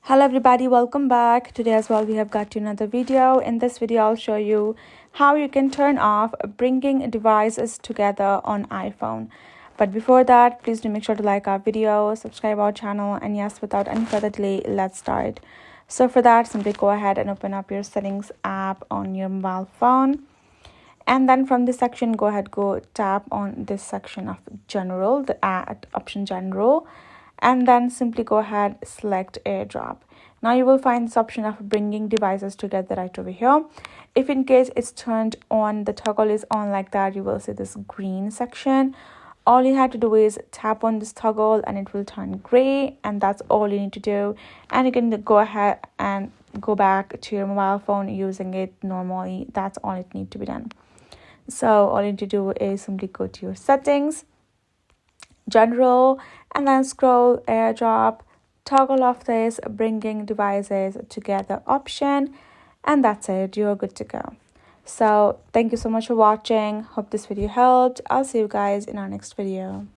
Hello everybody, welcome back. Today as well we have got to another video. In this video I'll show you how you can turn off bringing devices together on iPhone. But before that, please do make sure to like our video, subscribe our channel, and yes, without any further delay, let's start. So for that, simply go ahead and open up your settings app on your mobile phone. And then from this section, go tap on this section of general, the add option general, and then simply go ahead select AirDrop. Now you will find this option of bringing devices together right over here. If in case it's turned on, the toggle is on like that, you will see this green section. All you have to do is tap on this toggle and it will turn gray, and that's all you need to do. And you can go ahead and go back to your mobile phone using it normally. That's all it needs to be done. So all you need to do is simply go to your settings, general, and then scroll AirDrop, toggle off this bringing devices together option, and that's it. You're good to go. So thank you so much for watching. Hope this video helped. I'll see you guys in our next video.